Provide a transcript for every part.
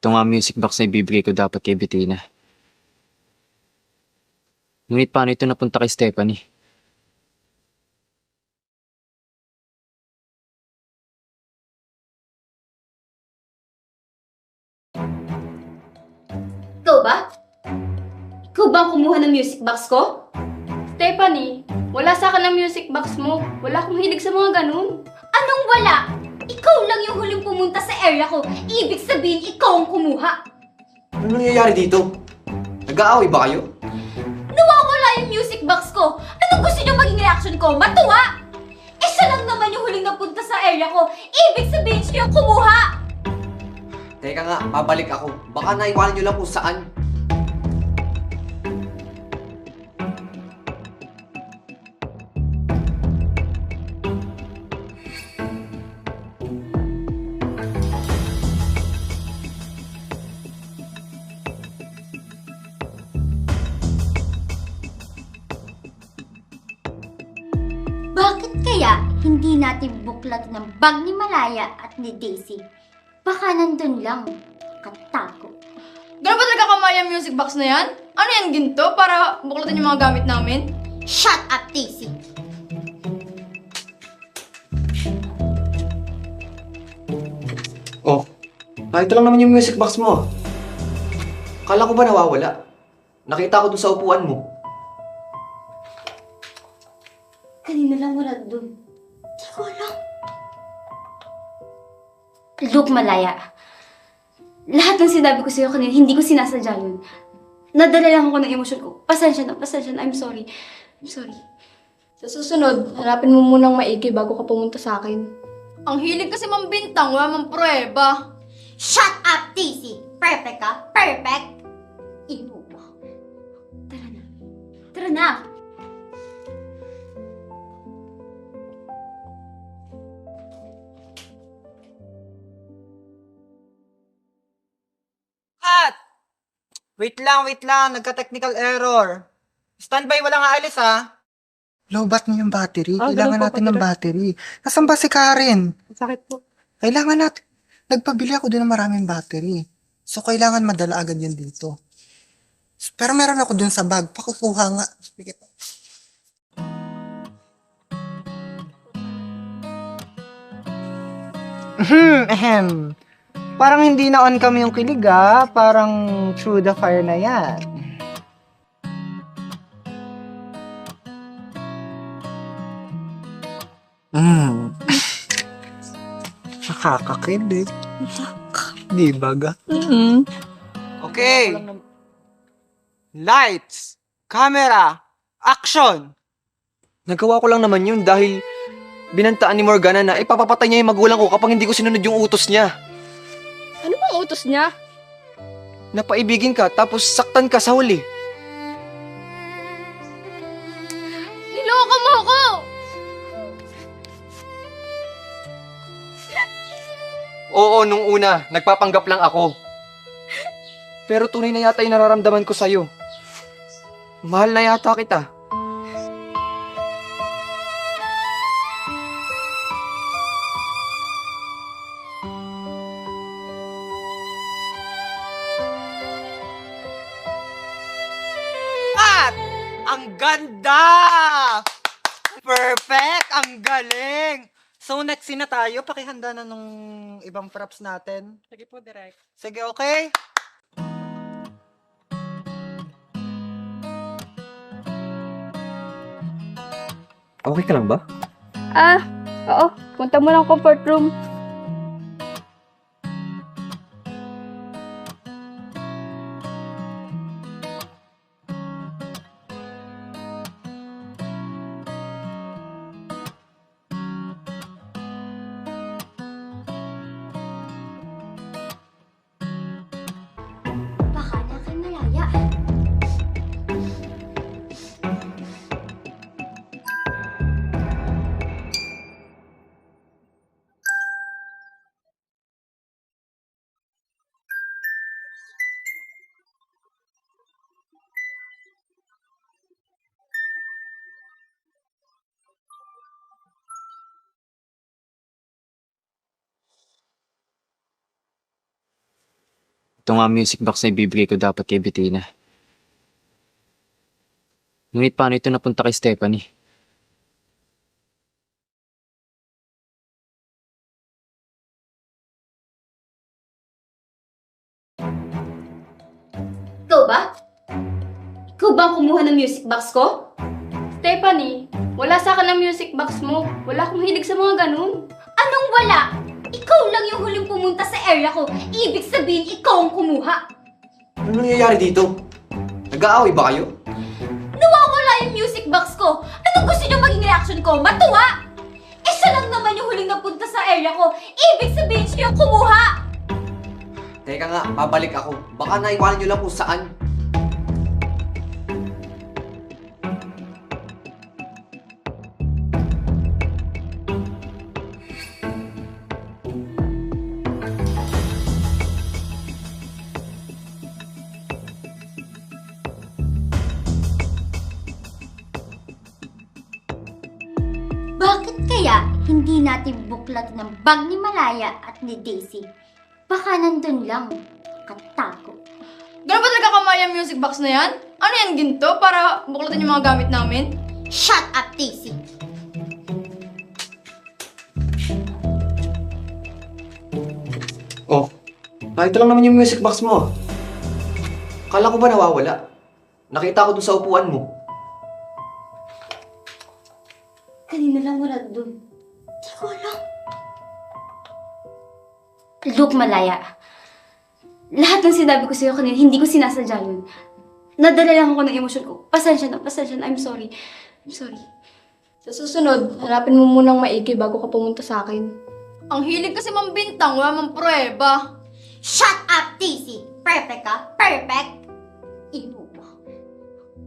Ito nga music box na ibibigay ko dapat kay Bettina. Ngunit paano ito napunta kay Stephanie? Ikaw ba? Ikaw ba ang kumuha ng music box ko? Stephanie, wala sa akin ang music box mo. Wala akong hilig sa mga ganun. Anong wala? Ikaw lang yung huling pumunta sa area ko. Ibig sabihin, ikaw ang kumuha. Ano nangyayari dito? Nag-aaway ba kayo? Nawawala yung music box ko. Anong gusto niyo maging reaction ko? Matuwa! Eh siya lang naman yung huling napunta sa area ko. Ibig sabihin, siya yung kumuha. Teka nga, babalik ako. Baka naiwanan nyo lang kung saan. Bakit kaya hindi natin buklat ng bag ni Malaya at ni Daisy? Baka nandun lang. Katago. Ganun ba talaga kamaya ang music box na yan? Ano yan, ginto? Para buklatan yung mga gamit namin? Shut up, Daisy! Oh, ito lang naman yung music box mo. Kala ko ba nawawala? Nakita ko dun sa upuan mo. Kanina lang wala dun. Di ko alam. Look, Malaya. Lahat ng sinabi ko sa'yo kanina, hindi ko sinasadya yun. Nadala lang ako ng emosyon ko. Pasensya na. I'm sorry. I'm sorry. Sa susunod, hanapin mo munang maigi bago ka pumunta sa akin. Ang hilig kasi mambintang, wala mang pruweba. Shut up, Daisy! Perfect ka? Perfect! Ino mo. Tara na. Tara na! Kat! Wait lang. Nagka-technical error. Standby, walang aalis ha. Lobat mo yung battery. Ah, Kailangan ganun po, natin ng Padre. battery. Nasaan ba si Karen? Sakit po. Kailangan natin. Nagpabili ako din ng maraming battery. So, kailangan madala agad yan dito. Pero meron ako dun sa bag. Pakukuha nga. Sige. Ahem. Parang hindi na on kami yung kilig ah. Parang through the fire na yan. Nakakakilig. Di ba ga? Okay. Lights. Camera. Action. Nagawa ko lang naman yun dahil binantaan ni Morgana na ipapapatay niya yung magulang ko kapag hindi ko sinunod yung utos niya. Ano bang utos niya? Napaibigin ka tapos saktan ka sa huli. Niloko mo ako! Oo, nung una, nagpapanggap lang ako. Pero tunay na yata yung nararamdaman ko sa'yo. Mahal na yata kita. At ang ganda! Perfect! Ang galing! So next scene na tayo. Pakihanda na nung ibang props natin. Sige po, direct. Sige, okay? Okay ka lang ba? Oo. Punta mo ng comfort room. Baka na kay Malaya. Ito nga music box na ibibigay ko dapat kay Bettina. Ngunit paano ito napunta kay Stephanie? Ikaw ba? Ikaw ba ang kumuha ng music box ko? Stephanie, wala sa akin ang music box mo. Wala akong hilig sa mga ganun. Anong wala? Ikaw lang yung huling pumunta sa area ko. Ibig sabihin, ikaw ang kumuha. Ano nangyayari dito? Nag-aaway ba kayo? Nawawala yung music box ko. Anong gusto niyo maging reaction ko? Matuwa? Eh, siya lang naman yung huling napunta sa area ko. Ibig sabihin, siya yung kumuha. Teka nga, babalik ako. Baka naiwanan nyo lang kung saan. Bakit kaya hindi natin buklat ng bag ni Malaya at ni Daisy? Baka nandun lang. Katago. Ganun ba talaga kamay ang music box na yan? Ano yan, ginto? Para buklatin yung mga gamit namin? Shut up, Daisy! Oh, ito lang naman yung music box mo. Kala ko ba nawawala? Nakita ko dun sa upuan mo. Kanina lang wala dun. Di ko alam. Look, Malaya. Lahat ng sinabi ko sa'yo kanina, hindi ko sinasadya yun. Nadala lang ako ng emosyon ko. Pasensya na, I'm sorry. I'm sorry. Sa susunod, hanapin mo munang maigi bago ka pumunta sa akin. Ang hilig kasi mambintang, wala mang prueba. Shut up, Daisy! Perfect ka? Perfect! Ino mo.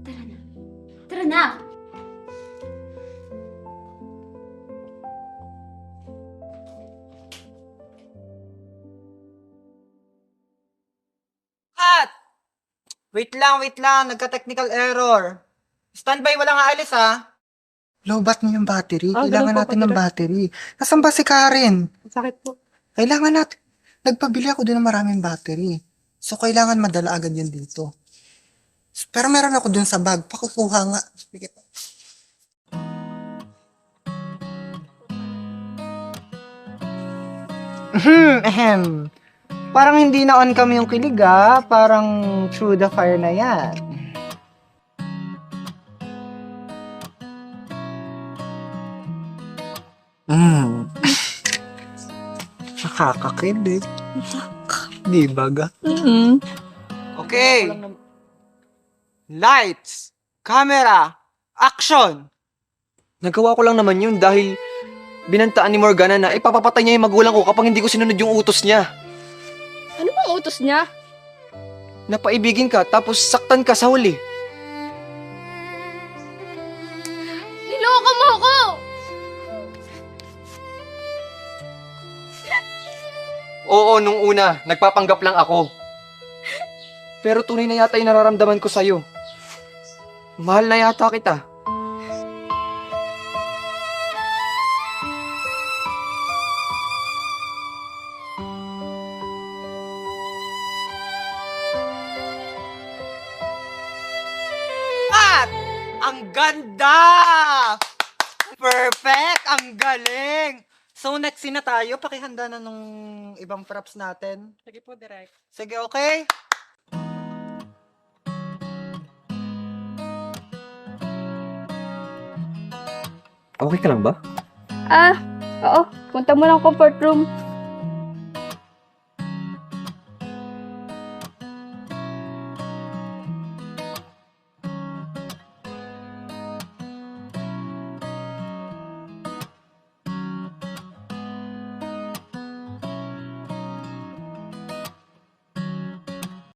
Tara na. Tara na! At! Wait lang. Nagka-technical error. Standby, walang aalis ha. Lobat mo yung battery. Ah, Kailangan ganun po, natin ng Padre. battery. Nasaan ba si Karen? Sakit po. Kailangan natin. Nagpabili ako dun ng maraming battery. So, kailangan madala agad yan dito. Pero meron ako dun sa bag. Pakukuha nga. Sige pa. Ahem. Parang hindi na on kami yung kilig Parang through the fire na yan. Nakakakilig. Di ba ga? Okay. Lights. Camera. Action. Nagawa ko lang naman yun dahil binantaan ni Morgana na ipapapatay niya yung magulang ko kapag hindi ko sinunod yung utos niya. Ano bang utos niya? Napaibigin ka tapos saktan ka sa huli. Niloko mo ako! Oo, nung una, nagpapanggap lang ako. Pero tunay na yata yung nararamdaman ko sa'yo. Mahal na yata kita. At! Ang ganda! Perfect! Ang galing! So, next scene na tayo. Pakihanda na nung ibang props natin. Sige po, direct. Sige, okay? Okay ka lang ba? Oo. Punta mo ng comfort room.